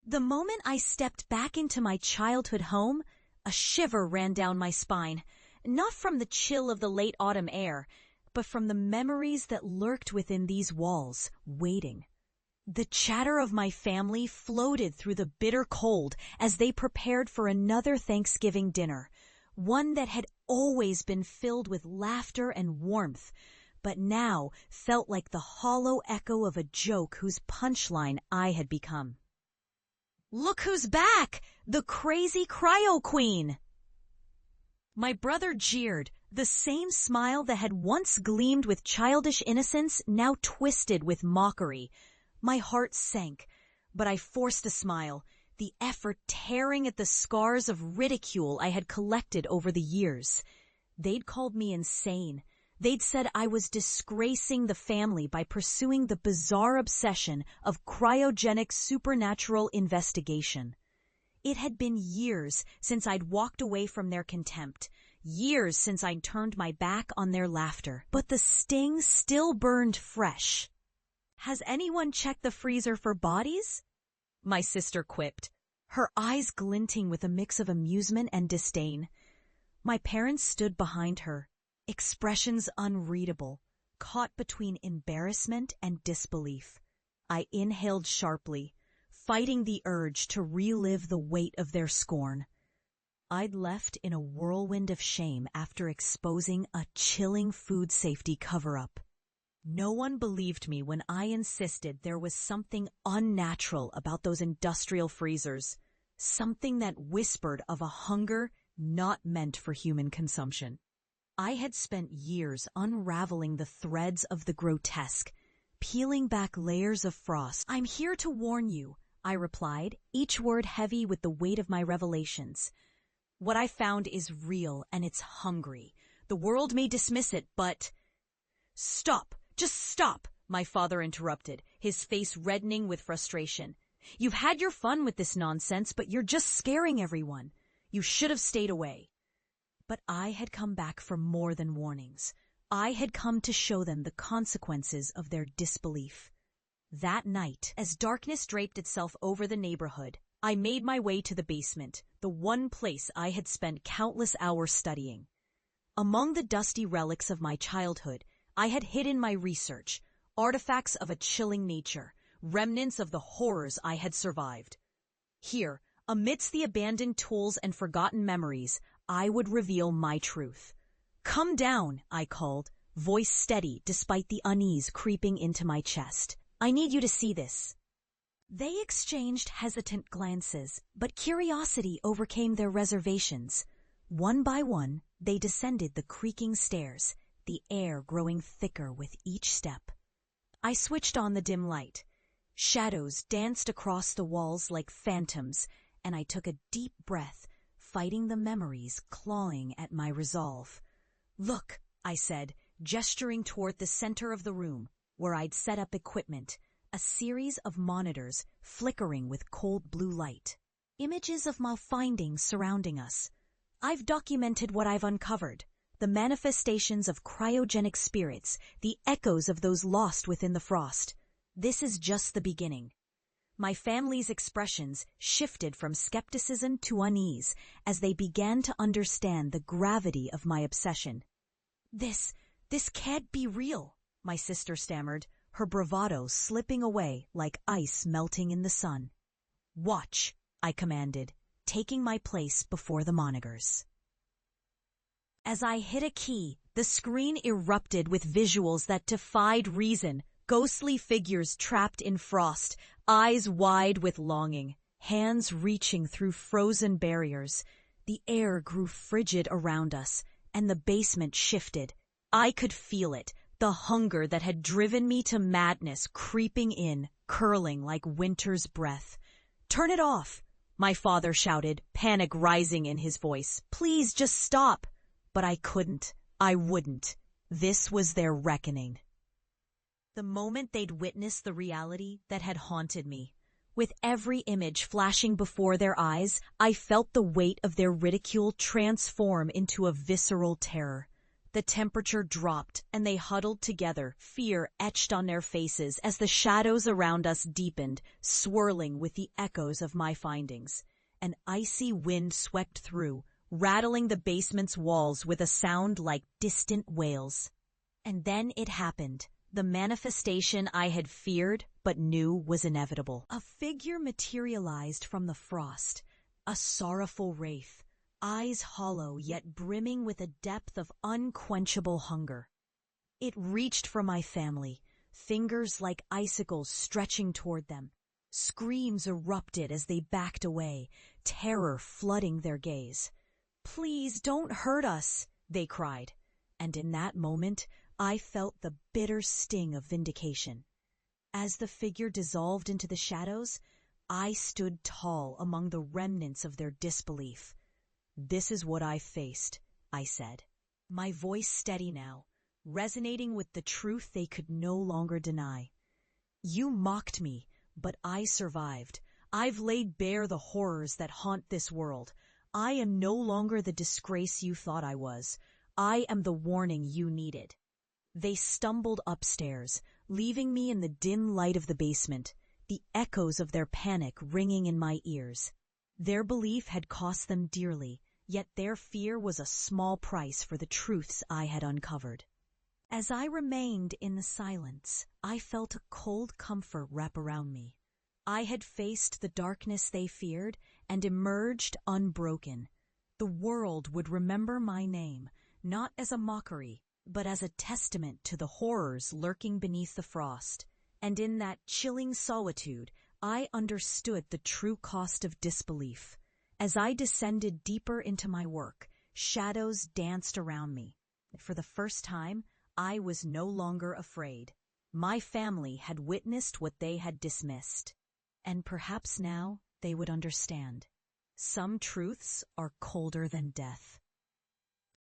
The moment I stepped back into my childhood home, a shiver ran down my spine, not from the chill of the late autumn air, but from the memories that lurked within these walls, waiting. The chatter of my family floated through the bitter cold as they prepared for another Thanksgiving dinner, one that had always been filled with laughter and warmth, but now felt like the hollow echo of a joke whose punchline I had become. "Look who's back! The crazy cryo queen!" My brother jeered, the same smile that had once gleamed with childish innocence now twisted with mockery. My heart sank, but I forced a smile, the effort tearing at the scars of ridicule I had collected over the years. They'd called me insane. They'd said I was disgracing the family by pursuing the bizarre obsession of cryogenic supernatural investigation. It had been years since I'd walked away from their contempt, years since I'd turned my back on their laughter, but the sting still burned fresh. "Has anyone checked the freezer for bodies?" my sister quipped, her eyes glinting with a mix of amusement and disdain. My parents stood behind her, expressions unreadable, caught between embarrassment and disbelief. I inhaled sharply, fighting the urge to relive the weight of their scorn. I'd left in a whirlwind of shame after exposing a chilling food safety cover-up. No one believed me when I insisted there was something unnatural about those industrial freezers, something that whispered of a hunger not meant for human consumption. I had spent years unraveling the threads of the grotesque, peeling back layers of frost. "I'm here to warn you," I replied, each word heavy with the weight of my revelations. "What I found is real and it's hungry. The world may dismiss it, but—" "Stop! Just stop!" my father interrupted, his face reddening with frustration. "You've had your fun with this nonsense, but you're just scaring everyone. You should have stayed away." But I had come back for more than warnings. I had come to show them the consequences of their disbelief. That night, as darkness draped itself over the neighborhood, I made my way to the basement, the one place I had spent countless hours studying. Among the dusty relics of my childhood, I had hidden my research, artifacts of a chilling nature, remnants of the horrors I had survived. Here, amidst the abandoned tools and forgotten memories, I would reveal my truth. "Come down," I called, voice steady despite the unease creeping into my chest. "I need you to see this." They exchanged hesitant glances, but curiosity overcame their reservations. One by one, they descended the creaking stairs, the air growing thicker with each step. I switched on the dim light. Shadows danced across the walls like phantoms, and I took a deep breath, fighting the memories clawing at my resolve. "Look," I said, gesturing toward the center of the room, where I'd set up equipment, a series of monitors flickering with cold blue light. Images of my findings surrounding us. I've documented what I've uncovered, the manifestations of cryogenic spirits, the echoes of those lost within the frost. This is just the beginning. My family's expressions shifted from skepticism to unease as they began to understand the gravity of my obsession. This can't be real," my sister stammered, her bravado slipping away like ice melting in the sun. "Watch," I commanded, taking my place before the monitors. As I hit a key, the screen erupted with visuals that defied reason. Ghostly figures trapped in frost, eyes wide with longing, hands reaching through frozen barriers. The air grew frigid around us, and the basement shifted. I could feel it, the hunger that had driven me to madness creeping in, curling like winter's breath. "Turn it off," my father shouted, panic rising in his voice. "Please, just stop." But I couldn't. I wouldn't. This was their reckoning. The moment they'd witnessed the reality that had haunted me, with every image flashing before their eyes, I felt the weight of their ridicule transform into a visceral terror. The temperature dropped, and they huddled together, fear etched on their faces as the shadows around us deepened, swirling with the echoes of my findings. An icy wind swept through, rattling the basement's walls with a sound like distant wails. And then it happened. The manifestation I had feared but knew was inevitable. A figure materialized from the frost, a sorrowful wraith, eyes hollow yet brimming with a depth of unquenchable hunger. It reached for my family, fingers like icicles stretching toward them. Screams erupted as they backed away, terror flooding their gaze. "Please don't hurt us," they cried. And in that moment, I felt the bitter sting of vindication. As the figure dissolved into the shadows, I stood tall among the remnants of their disbelief. "This is what I faced," I said, my voice steady now, resonating with the truth they could no longer deny. "You mocked me, but I survived. I've laid bare the horrors that haunt this world. I am no longer the disgrace you thought I was. I am the warning you needed." They stumbled upstairs, leaving me in the dim light of the basement, the echoes of their panic ringing in my ears. Their belief had cost them dearly, yet their fear was a small price for the truths I had uncovered. As I remained in the silence, I felt a cold comfort wrap around me. I had faced the darkness they feared and emerged unbroken. The world would remember my name, not as a mockery, but as a testament to the horrors lurking beneath the frost. And in that chilling solitude, I understood the true cost of disbelief. As I descended deeper into my work, shadows danced around me. For the first time, I was no longer afraid. My family had witnessed what they had dismissed. And perhaps now they would understand. Some truths are colder than death.